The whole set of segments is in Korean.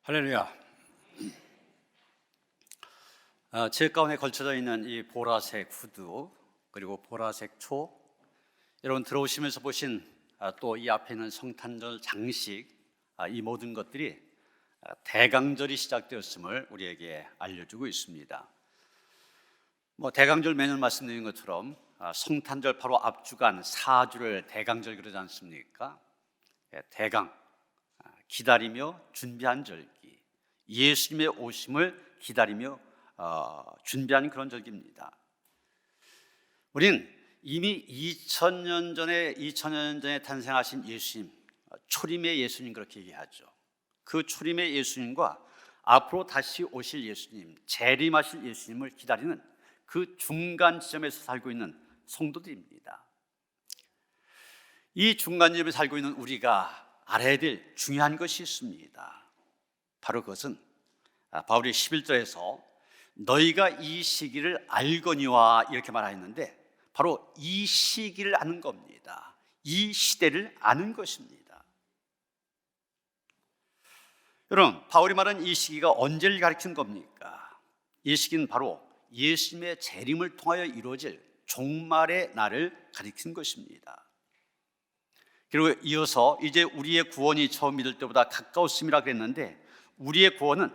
할렐루야. 제 가운에 걸쳐져 있는 이 보라색 후드 그리고 보라색 초, 여러분 들어오시면서 보신 또 이 앞에 있는 성탄절 장식, 이 모든 것들이 대강절이 시작되었음을 우리에게 알려주고 있습니다. 대강절 매년 말씀드린 것처럼 성탄절 바로 앞주간 4주를 대강절 그러지 않습니까? 대강, 기다리며 준비한 절기, 예수님의 오심을 기다리며 준비한 그런 절기입니다. 우리는 이미 2000년 전에 탄생하신 예수님, 초림의 예수님 그렇게 얘기하죠. 그 초림의 예수님과 앞으로 다시 오실 예수님, 재림하실 예수님을 기다리는 그 중간 지점에서 살고 있는 성도들입니다. 이 중간 지점에 살고 있는 우리가 알아야 될 중요한 것이 있습니다. 바로 그것은 바울이 11절에서 너희가 이 시기를 알거니와 이렇게 말하였는데, 바로 이 시기를 아는 겁니다. 이 시대를 아는 것입니다. 여러분, 바울이 말한 이 시기가 언제를 가리키는 겁니까? 이 시기는 바로 예수님의 재림을 통하여 이루어질 종말의 날을 가리키는 것입니다. 그리고 이어서 이제 우리의 구원이 처음 믿을 때보다 가까웠음이라 그랬는데, 우리의 구원은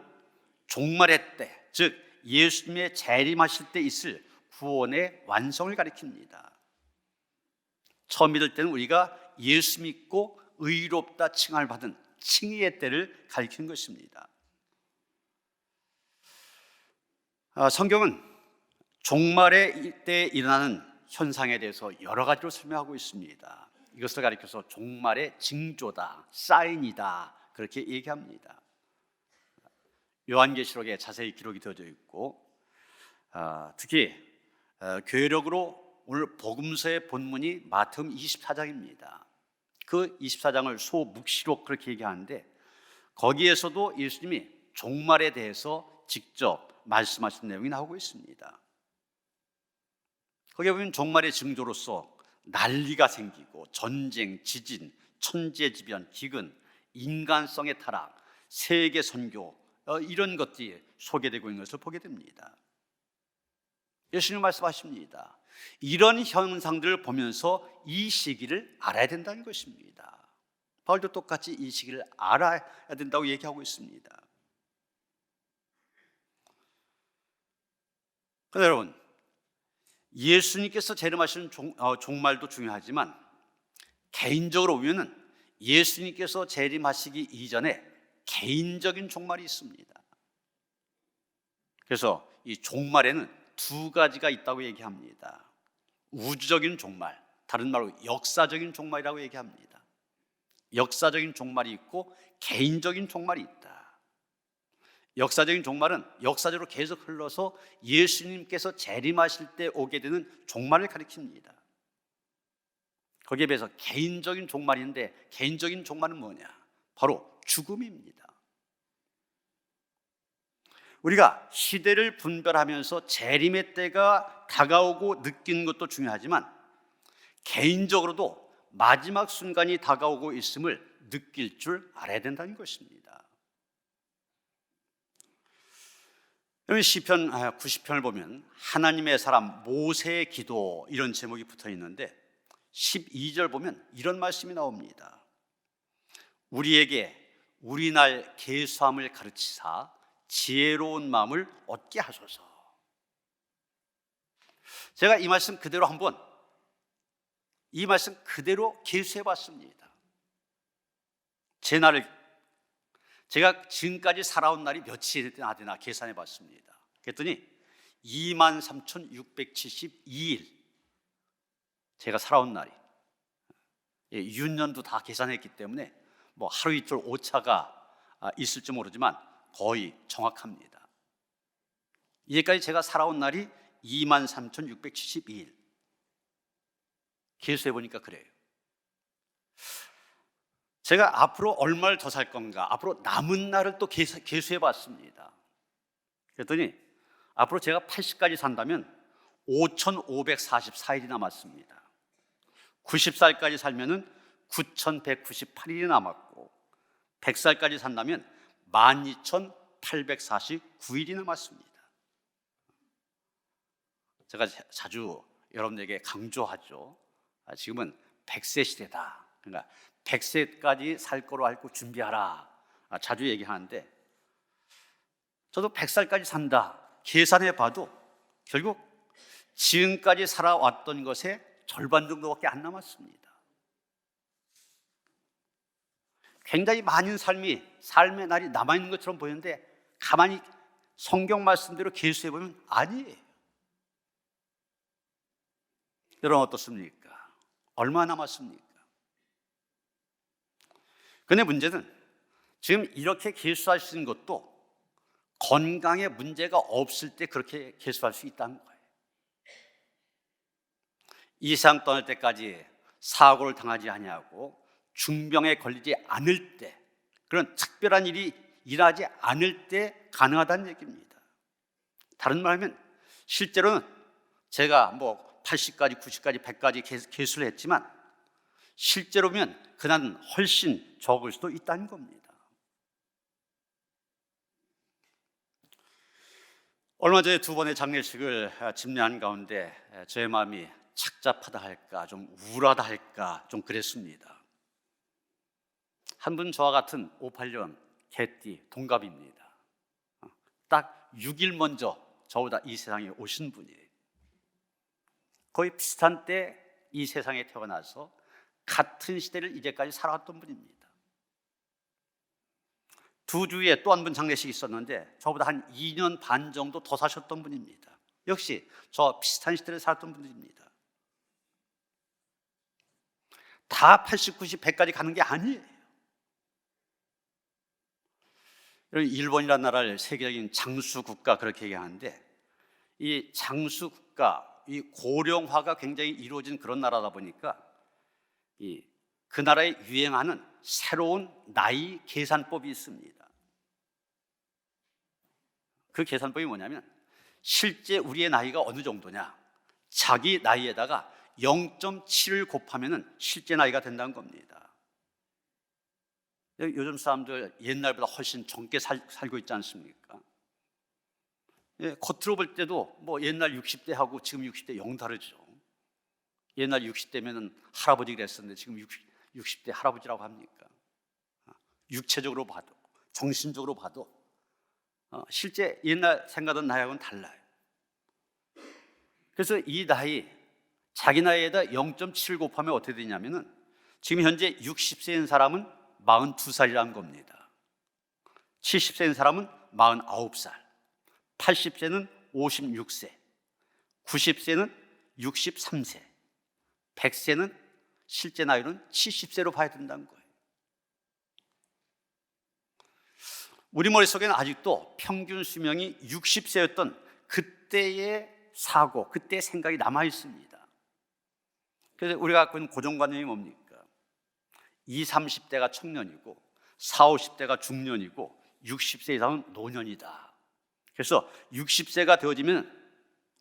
종말의 때, 즉 예수님의 재림하실 때 있을 구원의 완성을 가리킵니다. 처음 믿을 때는 우리가 예수 믿고 의롭다 칭함을 받은 칭의의 때를 가리키는 것입니다. 성경은 종말의 때에 일어나는 현상에 대해서 여러 가지로 설명하고 있습니다. 이것을 가리켜서 종말의 징조다, 사인이다, 그렇게 얘기합니다. 요한계시록에 자세히 기록이 되어져 있고, 특히 교회력으로 오늘 복음서의 본문이 마태복음 24장입니다. 그 24장을 소묵시록 그렇게 얘기하는데, 거기에서도 예수님이 종말에 대해서 직접 말씀하신 내용이 나오고 있습니다. 거기에 보면 종말의 징조로서 난리가 생기고 전쟁, 지진, 천재지변, 기근, 인간성의 타락, 세계 선교, 이런 것들이 소개되고 있는 것을 보게 됩니다. 예수님 말씀하십니다. 이런 현상들을 보면서 이 시기를 알아야 된다는 것입니다. 바울도 똑같이 이 시기를 알아야 된다고 얘기하고 있습니다. 그런데 여러분, 예수님께서 재림하시는 종말도 중요하지만, 개인적으로 보면은 예수님께서 재림하시기 이전에 개인적인 종말이 있습니다. 그래서 이 종말에는 두 가지가 있다고 얘기합니다. 우주적인 종말, 다른 말로 역사적인 종말이라고 얘기합니다. 역사적인 종말이 있고 개인적인 종말이 있다. 역사적인 종말은 역사적으로 계속 흘러서 예수님께서 재림하실 때 오게 되는 종말을 가리킵니다. 거기에 비해서 개인적인 종말인데, 개인적인 종말은 뭐냐? 바로 죽음입니다. 우리가 시대를 분별하면서 재림의 때가 다가오고 느끼는 것도 중요하지만, 개인적으로도 마지막 순간이 다가오고 있음을 느낄 줄 알아야 된다는 것입니다. 시편 90편을 보면 하나님의 사람 모세의 기도, 이런 제목이 붙어 있는데 12절 보면 이런 말씀이 나옵니다. 우리에게 우리 날 계수함을 가르치사 지혜로운 마음을 얻게 하소서. 제가 이 말씀 그대로 계수해 봤습니다. 제 날을, 제가 지금까지 살아온 날이 며칠이나 되나 계산해 봤습니다. 그랬더니 23,672일 제가 살아온 날이, 윤년도 다 계산했기 때문에 하루 이틀 오차가 있을지 모르지만 거의 정확합니다. 이제까지 제가 살아온 날이 23,672일. 계수해 보니까 그래요. 제가 앞으로 얼마를 더 살 건가, 앞으로 남은 날을 또 계수해 봤습니다. 그랬더니 앞으로 제가 80까지 산다면 5,544일이 남았습니다. 90살까지 살면은 9,198일이 남았고, 100살까지 산다면 12,849일이 남았습니다. 제가 자주 여러분에게 강조하죠. 지금은 100세 시대다. 그러니까 100세까지 살 거로 알고 준비하라. 자주 얘기하는데 저도 100살까지 산다. 계산해 봐도 결국 지금까지 살아왔던 것의 절반 정도밖에 안 남았습니다. 굉장히 많은 삶의 날이 남아있는 것처럼 보이는데 가만히 성경 말씀대로 계수해 보면 아니에요. 여러분 어떻습니까? 얼마 남았습니까? 그런데 문제는 지금 이렇게 계수할 수 있는 것도 건강에 문제가 없을 때 그렇게 계수할 수 있다는 거예요. 이 세상 떠날 때까지 사고를 당하지 아니하고 중병에 걸리지 않을 때, 그런 특별한 일이 일하지 않을 때 가능하다는 얘기입니다. 다른 말하면 실제로는 제가 80까지, 90까지, 100까지 계수를 했지만 실제로면 그날은 훨씬 적을 수도 있다는 겁니다. 얼마 전에 2번의 장례식을 집례한 가운데 제 마음이 착잡하다 할까, 좀 우울하다 할까, 좀 그랬습니다. 한 분 저와 같은 58년 개띠 동갑입니다. 딱 6일 먼저 저보다 이 세상에 오신 분이에요. 거의 비슷한 때 이 세상에 태어나서 같은 시대를 이제까지 살아왔던 분입니다. 두 주에 또 한 분 장례식이 있었는데 저보다 한 2년 반 정도 더 사셨던 분입니다. 역시 저 비슷한 시대를 살았던 분들입니다. 다 80, 90, 100까지 가는 게 아니에요. 일본이라는 나라를 세계적인 장수국가 그렇게 얘기하는데 이 장수국가, 이 고령화가 굉장히 이루어진 그런 나라다 보니까 그 나라에 유행하는 새로운 나이 계산법이 있습니다. 그 계산법이 뭐냐면 실제 우리의 나이가 어느 정도냐, 자기 나이에다가 0.7을 곱하면 실제 나이가 된다는 겁니다. 요즘 사람들 옛날보다 훨씬 젊게 살고 있지 않습니까? 겉으로 볼 때도 옛날 60대하고 지금 60대 영 다르죠. 옛날 60대면 할아버지 그랬었는데 지금 60대 할아버지라고 합니까? 육체적으로 봐도 정신적으로 봐도 실제 옛날 생각하던 나이하고는 달라요. 그래서 이 나이, 자기 나이에다 0.7 곱하면 어떻게 되냐면은 지금 현재 60세인 사람은 42살이라는 겁니다. 70세인 사람은 49살, 80세는 56세, 90세는 63세, 100세는 실제 나이는 70세로 봐야 된다는 거예요. 우리 머릿속에는 아직도 평균 수명이 60세였던 그때의 사고, 그때의 생각이 남아 있습니다. 그래서 우리가 갖고 있는 고정관념이 뭡니까? 20, 30대가 청년이고 40, 50대가 중년이고 60세 이상은 노년이다. 그래서 60세가 되어지면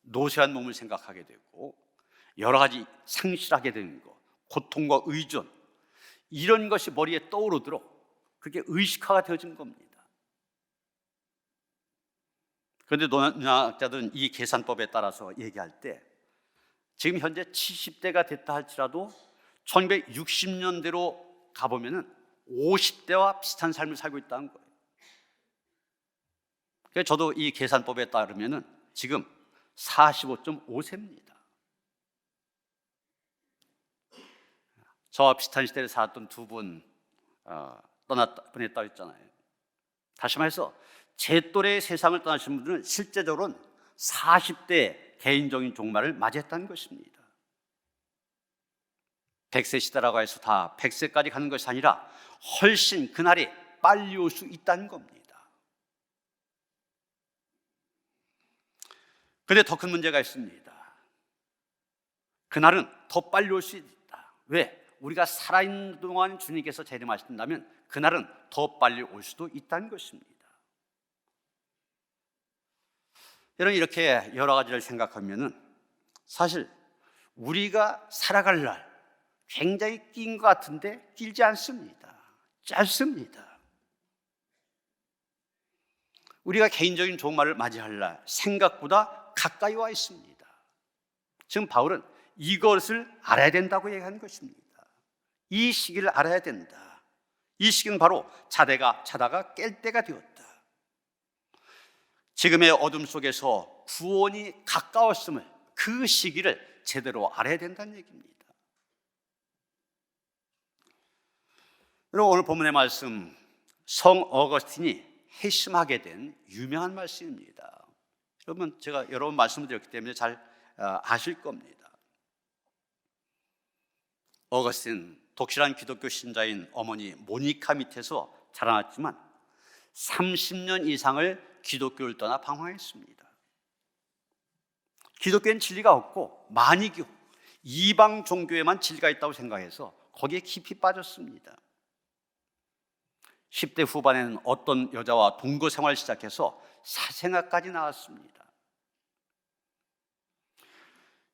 노쇠한 몸을 생각하게 되고 여러 가지 상실하게 되는 것, 고통과 의존, 이런 것이 머리에 떠오르도록 그게 의식화가 되어진 겁니다. 그런데 노년학자들은 이 계산법에 따라서 얘기할 때 지금 현재 70대가 됐다 할지라도 1960년대로 가보면 50대와 비슷한 삶을 살고 있다는 거예요. 그래서 저도 이 계산법에 따르면 지금 45.5세입니다. 저와 비슷한 시대를 살았던 두 분 보냈다 했잖아요. 다시 말해서 제 또래의 세상을 떠나신 분들은 실제적으로는 40대 개인적인 종말을 맞이했다는 것입니다. 100세 시대라고 해서 다 100세까지 가는 것이 아니라 훨씬 그날이 빨리 올 수 있다는 겁니다. 그런데 더 큰 문제가 있습니다. 그날은 더 빨리 올 수 있다. 왜? 우리가 살아있는 동안 주님께서 재림하신다면 그날은 더 빨리 올 수도 있다는 것입니다. 여러분, 이렇게 여러 가지를 생각하면은 사실 우리가 살아갈 날 굉장히 긴 것 같은데 길지 않습니다. 짧습니다. 우리가 개인적인 종말을 맞이할 날 생각보다 가까이 와 있습니다. 지금 바울은 이것을 알아야 된다고 얘기하는 것입니다. 이 시기를 알아야 된다. 이 시기는 바로 자다가 깰 때가 되었다. 지금의 어둠 속에서 구원이 가까웠음을, 그 시기를 제대로 알아야 된다는 얘기입니다. 여러분, 오늘 본문의 말씀, 성 어거스틴이 회심하게 된 유명한 말씀입니다. 여러분, 제가 여러 번 말씀드렸기 때문에 잘 아실 겁니다. 어거스틴, 독실한 기독교 신자인 어머니 모니카 밑에서 자라났지만 30년 이상을 기독교를 떠나 방황했습니다. 기독교엔 진리가 없고 만이교, 이방 종교에만 진리가 있다고 생각해서 거기에 깊이 빠졌습니다. 10대 후반에는 어떤 여자와 동거 생활을 시작해서 사생아까지 나왔습니다.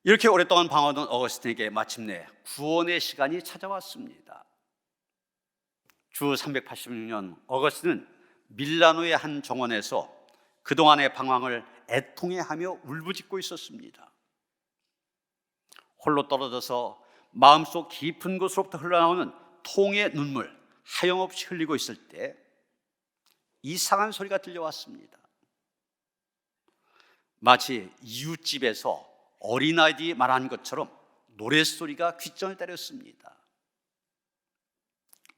이렇게 오랫동안 방황하던 어거스틴에게 마침내 구원의 시간이 찾아왔습니다. 주 386년 어거스틴은 밀라노의 한 정원에서 그동안의 방황을 애통해하며 울부짖고 있었습니다. 홀로 떨어져서 마음속 깊은 곳으로부터 흘러나오는 통의 눈물 하염없이 흘리고 있을 때 이상한 소리가 들려왔습니다. 마치 이웃집에서 어린아이들이 말한 것처럼 노랫소리가 귓전을 때렸습니다.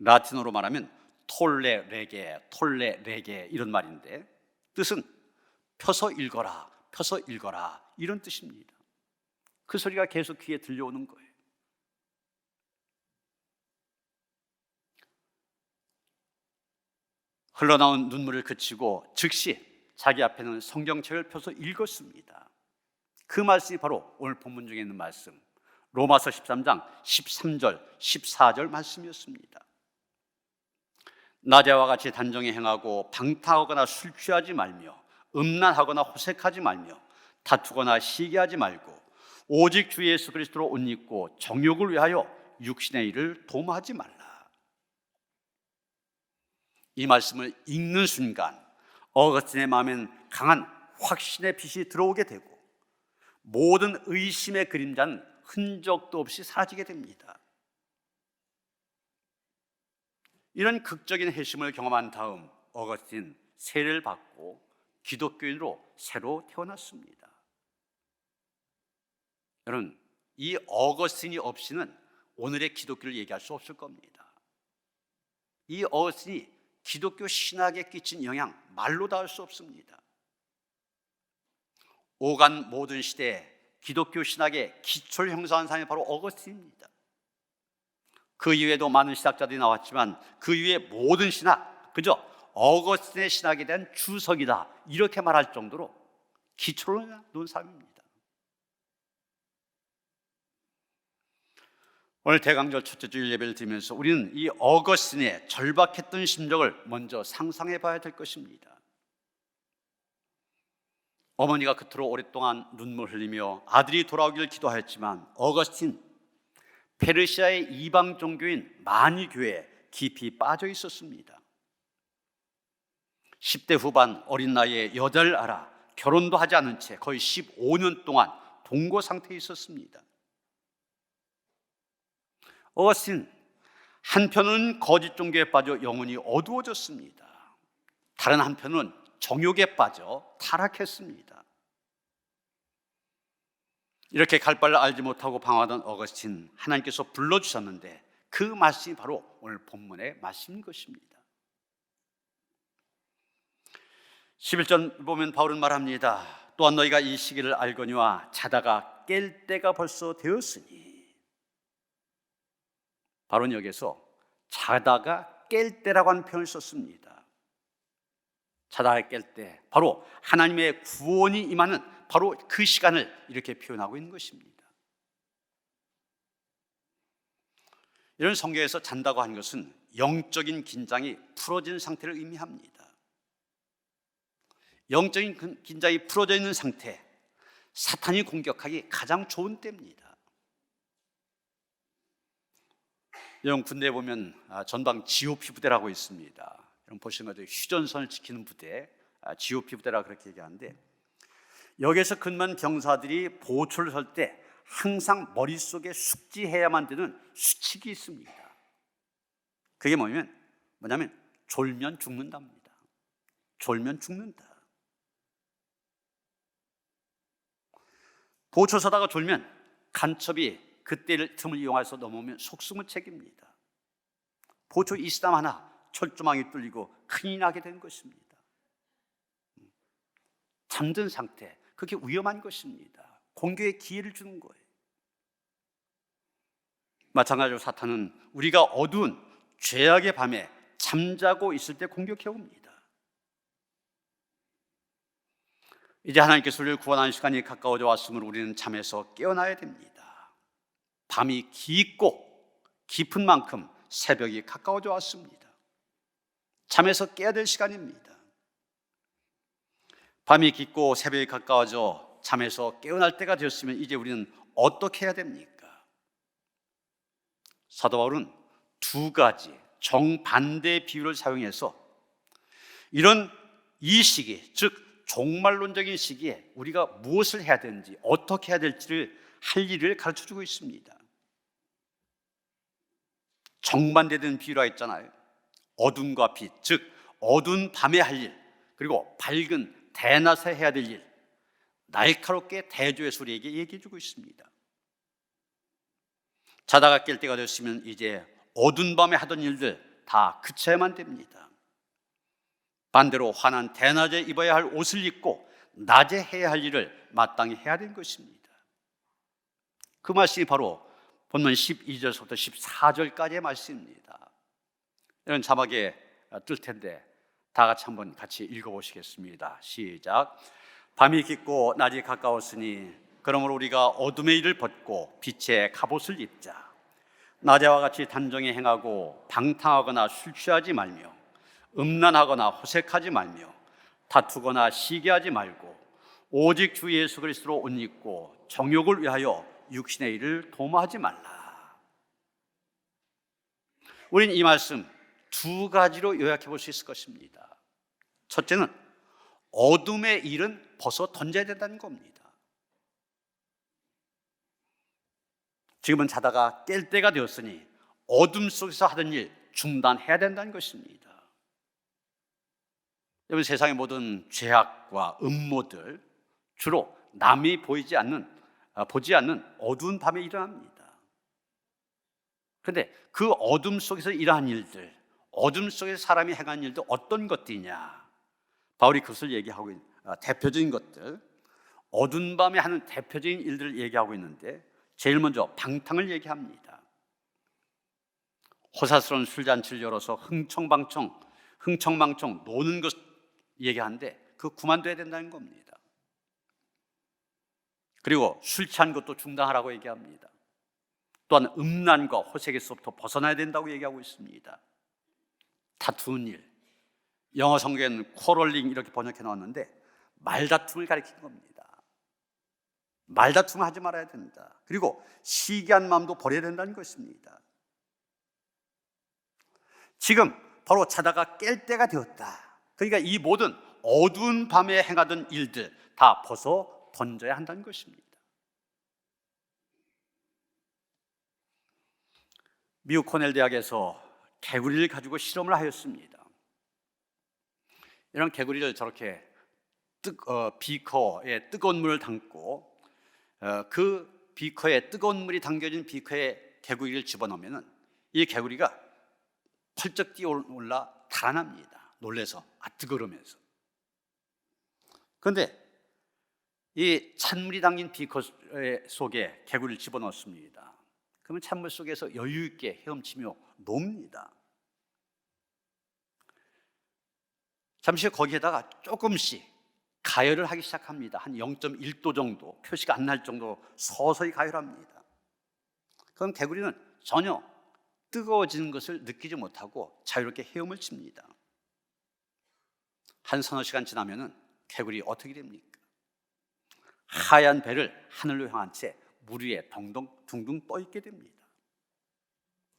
라틴어로 말하면 톨레 레게 이런 말인데 뜻은 펴서 읽어라, 펴서 읽어라 이런 뜻입니다. 그 소리가 계속 귀에 들려오는 거예요. 흘러나온 눈물을 그치고 즉시 자기 앞에는 성경책을 펴서 읽었습니다. 그 말씀이 바로 오늘 본문 중에 있는 말씀, 로마서 13장 13절 14절 말씀이었습니다. 낮에와 같이 단정히 행하고 방탕하거나 술 취하지 말며 음란하거나 호색하지 말며 다투거나 시기하지 말고 오직 주 예수 그리스도로 옷 입고 정욕을 위하여 육신의 일을 도모하지 말라. 이 말씀을 읽는 순간 어거스틴의 마음엔 강한 확신의 빛이 들어오게 되고 모든 의심의 그림자는 흔적도 없이 사라지게 됩니다. 이런 극적인 회심을 경험한 다음 어거스틴 세례를 받고 기독교인으로 새로 태어났습니다. 여러분, 이 어거스틴이 없이는 오늘의 기독교를 얘기할 수 없을 겁니다. 이 어거스틴이 기독교 신학에 끼친 영향 말로 다 할 수 없습니다. 오간 모든 시대에 기독교 신학의 기초를 형성한 사람이 바로 어거스틴입니다. 그 이외에도 많은 신학자들이 나왔지만 그 이외의 모든 신학, 그저 어거스틴의 신학에 대한 주석이다 이렇게 말할 정도로 기초를 놓은 사람입니다. 오늘 대강절 첫째 주일 예배를 드리면서 우리는 이 어거스틴의 절박했던 심정을 먼저 상상해 봐야 될 것입니다. 어머니가 그토록 오랫동안 눈물 흘리며 아들이 돌아오기를 기도하였지만 어거스틴 페르시아의 이방 종교인 마니교에 깊이 빠져 있었습니다. 10대 후반 어린 나이에 여자를 알아 결혼도 하지 않은 채 거의 15년 동안 동거 상태에 있었습니다. 어거스틴 한편은 거짓 종교에 빠져 영혼이 어두워졌습니다. 다른 한편은 정욕에 빠져 타락했습니다. 이렇게 갈 바를 알지 못하고 방황하던 어거스틴, 하나님께서 불러주셨는데 그 말씀이 바로 오늘 본문의 말씀인 것입니다. 11절 보면 바울은 말합니다. 또한 너희가 이 시기를 알거니와 자다가 깰 때가 벌써 되었으니. 바로는 여기서 자다가 깰 때라고 하는 표현을 썼습니다. 자다가 깰 때, 바로 하나님의 구원이 임하는 바로 그 시간을 이렇게 표현하고 있는 것입니다. 이런 성경에서 잔다고 하는 것은 영적인 긴장이 풀어진 상태를 의미합니다. 영적인 긴장이 풀어져 있는 상태, 사탄이 공격하기 가장 좋은 때입니다. 여러분, 군대에 보면 전방 GOP 부대라고 있습니다. 여러분 보시는 것처럼 휴전선을 지키는 부대, GOP 부대라 그렇게 얘기하는데, 여기에서 근무한 병사들이 보초를 설 때 항상 머릿속에 숙지해야만 되는 수칙이 있습니다. 그게 뭐냐면 졸면 죽는답니다. 졸면 죽는다. 보초 서다가 졸면 간첩이 그때를 틈을 이용해서 넘어오면 속수무 책입니다. 보초 이스람 하나 철조망이 뚫리고 큰일 나게 된 것입니다. 잠든 상태, 그게 위험한 것입니다. 공격의 기회를 주는 거예요. 마찬가지로 사탄은 우리가 어두운 죄악의 밤에 잠자고 있을 때 공격해 옵니다. 이제 하나님께서 우리를 구원하는 시간이 가까워져 왔으므로 우리는 잠에서 깨어나야 됩니다. 밤이 깊은 만큼 새벽이 가까워져 왔습니다. 잠에서 깨야 될 시간입니다. 밤이 깊고 새벽이 가까워져 잠에서 깨어날 때가 되었으면 이제 우리는 어떻게 해야 됩니까? 사도 바울은 두 가지 정반대의 비유를 사용해서 이 시기, 즉 종말론적인 시기에 우리가 무엇을 해야 되는지, 어떻게 해야 될지를 할 일을 가르쳐주고 있습니다. 정반대된 비유라 했잖아요. 어둠과 빛, 즉 어두운 밤에 할 일, 그리고 밝은 대낮에 해야 될 일, 날카롭게 대조해서 우리에게 얘기해주고 있습니다. 자다가 깰 때가 됐으면 이제 어두운 밤에 하던 일들 다 그쳐야만 됩니다. 반대로 환한 대낮에 입어야 할 옷을 입고 낮에 해야 할 일을 마땅히 해야 되는 것입니다. 그 말씀이 바로 본문 12절부터 14절까지의 말씀입니다. 이런 자막에 뜰 텐데 다 같이 한번 같이 읽어보시겠습니다. 시작. 밤이 깊고 낮이 가까웠으니 그러므로 우리가 어둠의 일을 벗고 빛의 갑옷을 입자. 낮에와 같이 단정히 행하고 방탕하거나 술 취하지 말며 음란하거나 호색하지 말며 다투거나 시기하지 말고 오직 주 예수 그리스도로 옷 입고 정욕을 위하여 육신의 일을 도모하지 말라. 우리는 이 말씀 두 가지로 요약해 볼 수 있을 것입니다. 첫째는 어둠의 일은 벗어 던져야 된다는 겁니다. 지금은 자다가 깰 때가 되었으니 어둠 속에서 하던 일 중단해야 된다는 것입니다. 여러분, 세상의 모든 죄악과 음모들 주로 남이 보지 않는 어두운 밤에 일어납니다. 그런데 그 어둠 속에서 일어난 일들, 어둠 속에서 사람이 행한 일도 어떤 것들이냐? 바울이 그것을 얘기하고 있는 대표적인 것들, 어두운 밤에 하는 대표적인 일들을 얘기하고 있는데, 제일 먼저 방탕을 얘기합니다. 호사스러운 술잔치를 열어서 흥청망청 노는 것 얘기하는데 그거 그만둬야 된다는 겁니다. 그리고 술 취한 것도 중단하라고 얘기합니다. 또한 음란과 호색에서부터 벗어나야 된다고 얘기하고 있습니다. 다투는 일, 영어 성경에는 quarreling 이렇게 번역해 놓았는데 말다툼을 가리킨 겁니다. 말다툼을 하지 말아야 된다. 그리고 시기한 마음도 버려야 된다는 것입니다. 지금 바로 자다가 깰 때가 되었다. 그러니까 이 모든 어두운 밤에 행하던 일들 다 벗어 던져야 한다는 것입니다. 미국 코넬 대학에서 개구리를 가지고 실험을 하였습니다. 이런 개구리를 저렇게 비커에 뜨거운 물을 담고 그 비커에 뜨거운 물이 담겨진 비커에 개구리를 집어넣으면 이 개구리가 펄쩍 뛰어올라 달아납니다. 놀래서 뜨거우면서. 그런데 이 찬물이 담긴 비커 속에 개구리를 집어넣습니다. 그러면 찬물 속에서 여유 있게 헤엄치며 놉니다. 잠시 후 거기에다가 조금씩 가열을 하기 시작합니다. 한 0.1도 정도, 표시가 안 날 정도 서서히 가열합니다. 그럼 개구리는 전혀 뜨거워지는 것을 느끼지 못하고 자유롭게 헤엄을 칩니다. 한 서너 시간 지나면은 개구리 어떻게 됩니까? 하얀 배를 하늘로 향한 채 물 위에 둥둥 떠 있게 됩니다.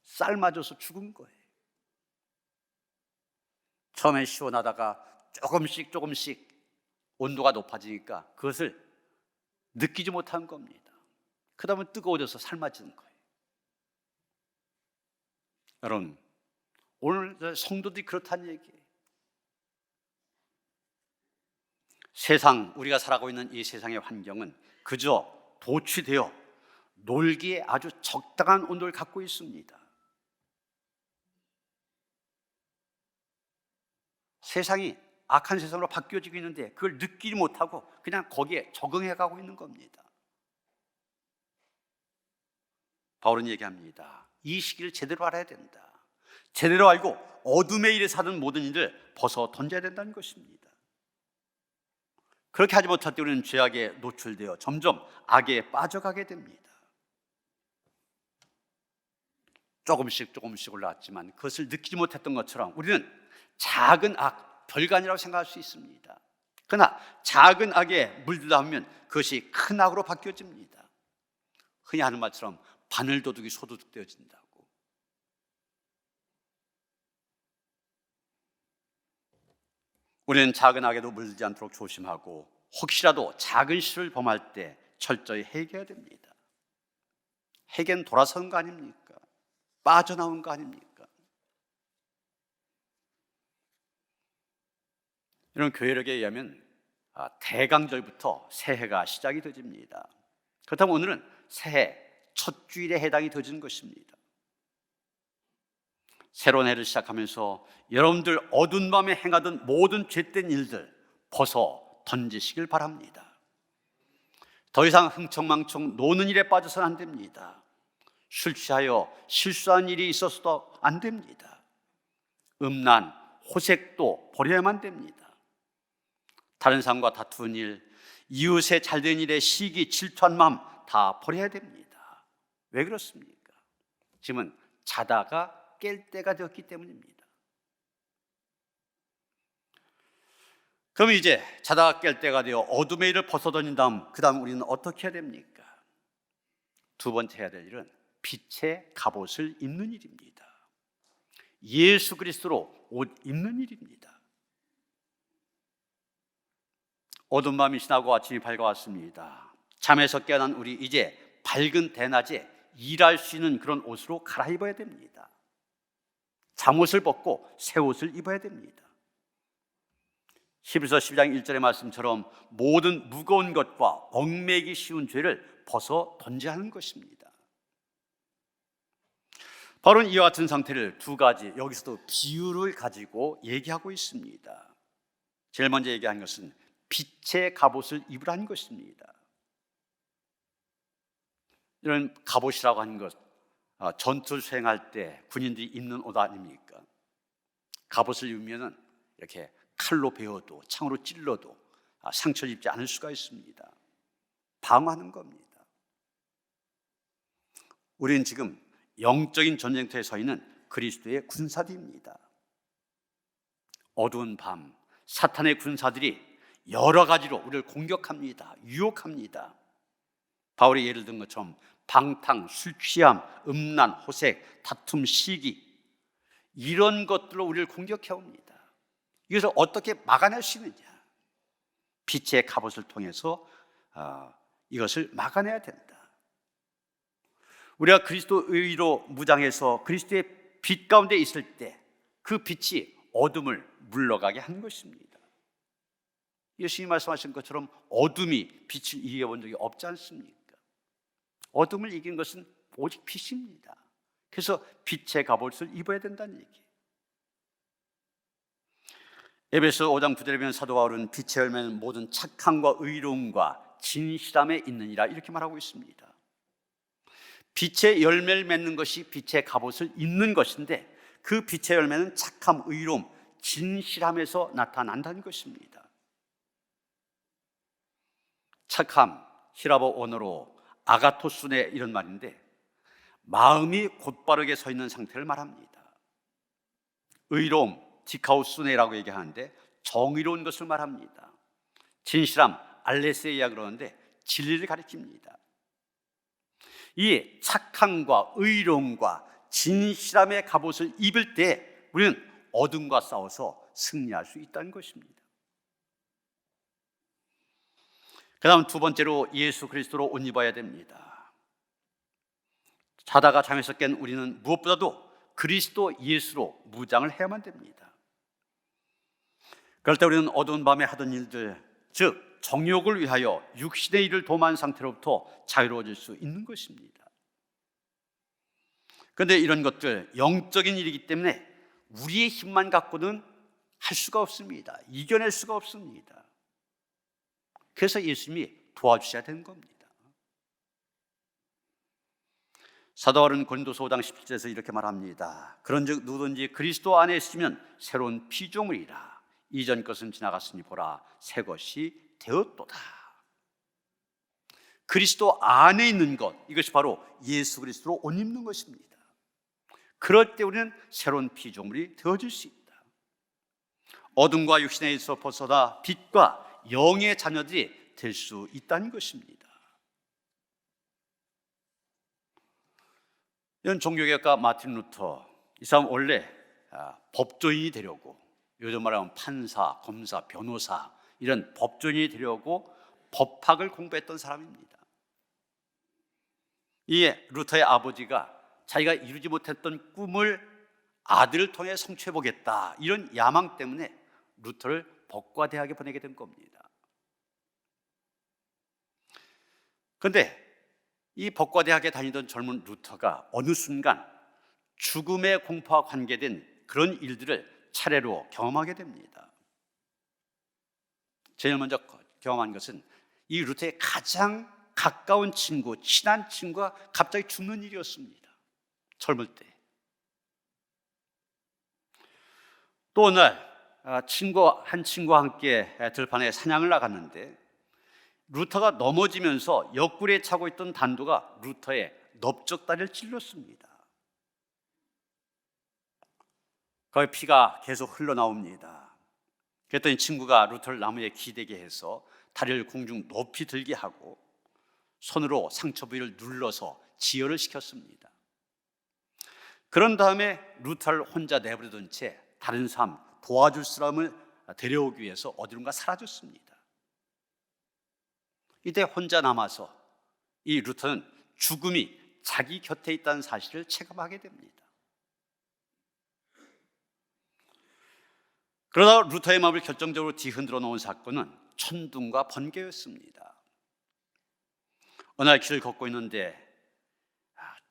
삶아져서 죽은 거예요. 처음에 시원하다가 조금씩 온도가 높아지니까 그것을 느끼지 못한 겁니다. 그 다음에 뜨거워져서 삶아지는 거예요. 여러분, 오늘 성도들이 그렇다는 얘기예요. 우리가 살아가고 있는 이 세상의 환경은 그저 도취되어 놀기에 아주 적당한 온도를 갖고 있습니다. 세상이 악한 세상으로 바뀌어지고 있는데 그걸 느끼지 못하고 그냥 거기에 적응해 가고 있는 겁니다. 바울은 얘기합니다. 이 시기를 제대로 알아야 된다. 제대로 알고 어둠의 일에 사는 모든 일을 벗어 던져야 된다는 것입니다. 그렇게 하지 못할 때 우리는 죄악에 노출되어 점점 악에 빠져가게 됩니다. 조금씩 올라왔지만 그것을 느끼지 못했던 것처럼 우리는 작은 악, 별간이라고 생각할 수 있습니다. 그러나 작은 악에 물들다 보면 그것이 큰 악으로 바뀌어집니다. 흔히 하는 말처럼 바늘도둑이 소도둑 되어진다고. 우리는 작은 악에도 물들지 않도록 조심하고 혹시라도 작은 실을 범할 때 철저히 회개해야 됩니다. 회개는 돌아서는 거 아닙니까? 빠져나온 거 아닙니까? 이런 교회력에 의하면 대강절부터 새해가 시작이 되집니다. 그렇다면 오늘은 새해 첫 주일에 해당이 되어지는 것입니다. 새로운 해를 시작하면서 여러분들 어두운 밤에 행하던 모든 죄된 일들 벗어 던지시길 바랍니다. 더 이상 흥청망청 노는 일에 빠져서는 안 됩니다. 술 취하여 실수한 일이 있어서도 안 됩니다. 음란, 호색도 버려야만 됩니다. 다른 사람과 다투는 일, 이웃의 잘된 일에 시기, 질투한 마음 다 버려야 됩니다. 왜 그렇습니까? 지금은 자다가 깰 때가 되었기 때문입니다. 그럼 이제 자다가 깰 때가 되어 어둠의 일을 벗어던진 다음 그 다음 우리는 어떻게 해야 됩니까? 두 번째 해야 될 일은 빛의 갑옷을 입는 일입니다. 예수 그리스도로 옷 입는 일입니다. 어두운 밤이 지나고 아침이 밝아왔습니다. 잠에서 깨어난 우리 이제 밝은 대낮에 일할 수 있는 그런 옷으로 갈아입어야 됩니다. 잠옷을 벗고 새 옷을 입어야 됩니다. 히브리서 12장 1절의 말씀처럼 모든 무거운 것과 얽매기 쉬운 죄를 벗어 던져야 하는 것입니다. 바울은 이와 같은 상태를 두 가지, 여기서도 비유를 가지고 얘기하고 있습니다. 제일 먼저 얘기한 것은 빛의 갑옷을 입으라는 것입니다. 이런 갑옷이라고 하는 것, 전투를 수행할 때 군인들이 입는 옷 아닙니까? 갑옷을 입으면 이렇게 칼로 베어도 창으로 찔러도 상처를 입지 않을 수가 있습니다. 방어하는 겁니다. 우리는 지금 영적인 전쟁터에 서 있는 그리스도의 군사들입니다. 어두운 밤 사탄의 군사들이 여러 가지로 우리를 공격합니다. 유혹합니다. 바울이 예를 든 것처럼 방탕, 술 취함, 음란, 호색, 다툼, 시기 이런 것들로 우리를 공격해 옵니다. 이것을 어떻게 막아낼 수 있느냐? 빛의 갑옷을 통해서 이것을 막아내야 된다. 우리가 그리스도 의로 무장해서 그리스도의 빛 가운데 있을 때 그 빛이 어둠을 물러가게 한 것입니다. 예수님이 말씀하신 것처럼 어둠이 빛을 이겨본 적이 없지 않습니까? 어둠을 이긴 것은 오직 빛입니다. 그래서 빛의 갑옷을 입어야 된다는 얘기예요. 에베소 5장 9절에 보면 사도 바울은 빛의 열매는 모든 착함과 의로움과 진실함에 있느니라 이렇게 말하고 있습니다. 빛의 열매를 맺는 것이 빛의 갑옷을 입는 것인데 그 빛의 열매는 착함, 의로움, 진실함에서 나타난다는 것입니다. 착함, 히라보 언어로 아가토스네 이런 말인데 마음이 곧바르게 서 있는 상태를 말합니다. 의로움, 디카우스네라고 얘기하는데 정의로운 것을 말합니다. 진실함, 알레세이아 그러는데 진리를 가리킵니다. 이 착함과 의로움과 진실함의 갑옷을 입을 때 우리는 어둠과 싸워서 승리할 수 있다는 것입니다. 그다음 두 번째로 예수 그리스도로 옷 입어야 됩니다. 자다가 잠에서 깬 우리는 무엇보다도 그리스도 예수로 무장을 해야만 됩니다. 그럴 때 우리는 어두운 밤에 하던 일들, 즉 정욕을 위하여 육신의 일을 도모한 상태로부터 자유로워질 수 있는 것입니다. 그런데 이런 것들 영적인 일이기 때문에 우리의 힘만 갖고는 할 수가 없습니다. 이겨낼 수가 없습니다. 그래서 예수님이 도와주셔야 되는 겁니다. 사도 바울은 고린도서 5장 17절에서 이렇게 말합니다. 그런즉 누구든지 그리스도 안에 있으면 새로운 피조물이라. 이전 것은 지나갔으니 보라 새 것이 되었도다. 그리스도 안에 있는 것, 이것이 바로 예수 그리스도로 옷 입는 것입니다. 그럴 때 우리는 새로운 피조물이 되어질 수 있다. 어둠과 육신에 있어 벗어나 빛과 영의 자녀들이 될 수 있다는 것입니다. 이런 종교개혁가 마틴 루터, 이 사람 원래 법조인이 되려고, 요즘 말하면 판사, 검사, 변호사 이런 법조인이 되려고 법학을 공부했던 사람입니다. 이에 루터의 아버지가 자기가 이루지 못했던 꿈을 아들을 통해 성취해보겠다, 이런 야망 때문에 루터를 법과대학에 보내게 된 겁니다. 그런데 이 법과대학에 다니던 젊은 루터가 어느 순간 죽음의 공포와 관계된 그런 일들을 차례로 경험하게 됩니다. 제일 먼저 경험한 것은 이 루터의 가장 가까운 친구, 친한 친구가 갑자기 죽는 일이었습니다. 젊을 때. 또 어느 날 한 친구와 함께 들판에 사냥을 나갔는데 루터가 넘어지면서 옆구리에 차고 있던 단도가 루터의 넓적다리를 찔렀습니다. 거기 피가 계속 흘러나옵니다. 그랬더니 친구가 루터를 나무에 기대게 해서 다리를 공중 높이 들게 하고 손으로 상처 부위를 눌러서 지혈을 시켰습니다. 그런 다음에 루터를 혼자 내버려둔 채 다른 사람, 도와줄 사람을 데려오기 위해서 어디론가 사라졌습니다. 이때 혼자 남아서 이 루터는 죽음이 자기 곁에 있다는 사실을 체감하게 됩니다. 그러다 루터의 마음을 결정적으로 뒤흔들어 놓은 사건은 천둥과 번개였습니다. 어느 날 길을 걷고 있는데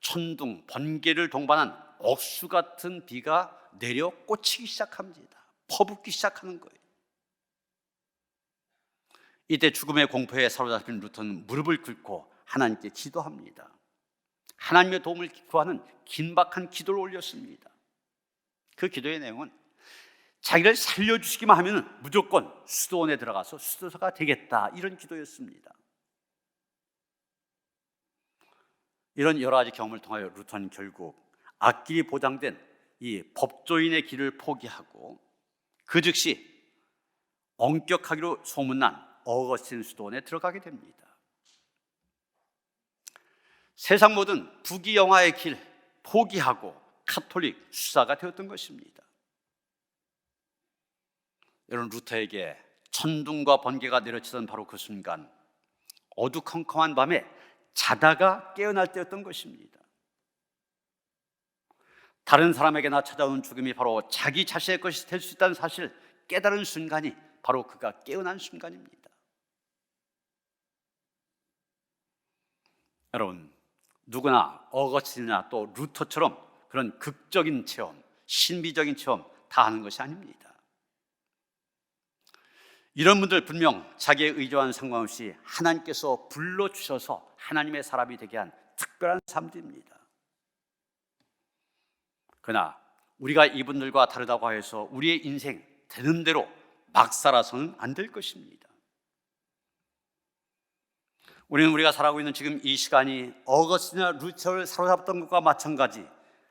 천둥, 번개를 동반한 억수 같은 비가 내려 꽂히기 시작합니다. 퍼붓기 시작하는 거예요. 이때 죽음의 공포에 사로잡힌 루터는 무릎을 꿇고 하나님께 기도합니다. 하나님의 도움을 구하는 긴박한 기도를 올렸습니다. 그 기도의 내용은 자기를 살려주시기만 하면 무조건 수도원에 들어가서 수도사가 되겠다, 이런 기도였습니다. 이런 여러 가지 경험을 통하여 루터는 결국 앞길이 보장된 이 법조인의 길을 포기하고 그 즉시 엄격하기로 소문난 어거스틴 수도원에 들어가게 됩니다. 세상 모든 부귀영화의 길 포기하고 카톨릭 수사가 되었던 것입니다. 여러분, 루터에게 천둥과 번개가 내려치던 바로 그 순간 어두컴컴한 밤에 자다가 깨어날 때였던 것입니다. 다른 사람에게나 찾아오는 죽음이 바로 자기 자신의 것이 될 수 있다는 사실을 깨달은 순간이 바로 그가 깨어난 순간입니다. 여러분, 누구나 어거스틴이나 또 루터처럼 그런 극적인 체험, 신비적인 체험 다 하는 것이 아닙니다. 이런 분들 분명 자기의 의지와는 상관없이 하나님께서 불러주셔서 하나님의 사람이 되게 한 특별한 사람들입니다. 그러나 우리가 이분들과 다르다고 해서 우리의 인생 되는 대로 막 살아서는 안 될 것입니다. 우리가 살아가고 있는 지금 이 시간이 어거스틴이나 루터를 사로잡았던 것과 마찬가지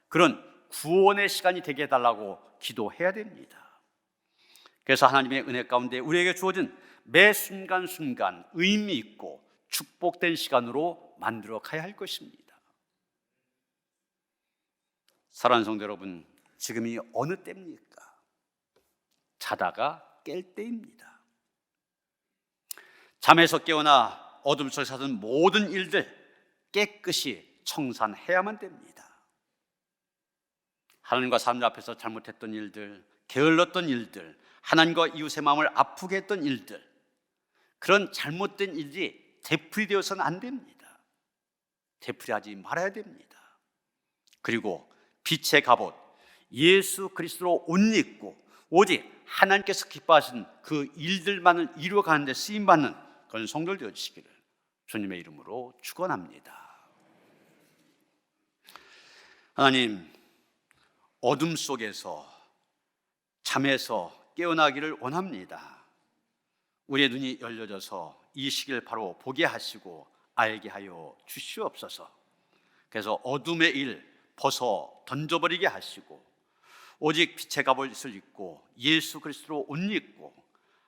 그런 구원의 시간이 되게 해달라고 기도해야 됩니다. 그래서 하나님의 은혜 가운데 우리에게 주어진 매 순간순간 의미 있고 축복된 시간으로 만들어 가야 할 것입니다. 사랑하는 성도 여러분, 지금이 어느 때입니까? 자다가 깰 때입니다. 잠에서 깨어나 어둠 속에서 하던 모든 일들 깨끗이 청산해야만 됩니다. 하나님과 사람들 앞에서 잘못했던 일들, 게을렀던 일들, 하나님과 이웃의 마음을 아프게 했던 일들, 그런 잘못된 일이 되풀이되어서는 안 됩니다. 되풀이하지 말아야 됩니다. 그리고 빛의 갑옷 예수 그리스도로 옷 입고 오직 하나님께서 기뻐하신 그 일들만을 이루어가는 데 쓰임받는 그런 성도들 되어주시기를 주님의 이름으로 축원합니다. 하나님, 어둠 속에서 잠에서 깨어나기를 원합니다. 우리의 눈이 열려져서 이 시기를 바로 보게 하시고 알게 하여 주시옵소서. 그래서 어둠의 일 벗어 던져버리게 하시고 오직 빛의 갑옷을 입고 예수 그리스도로 옷 입고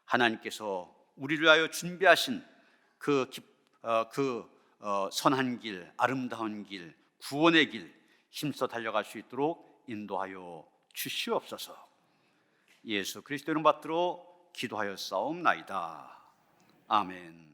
하나님께서 우리를 위하여 준비하신 그 선한 길, 아름다운 길, 구원의 길 힘써 달려갈 수 있도록 인도하여 주시옵소서. 예수 그리스도 이름 받들어 기도하여 싸움나이다. 아멘.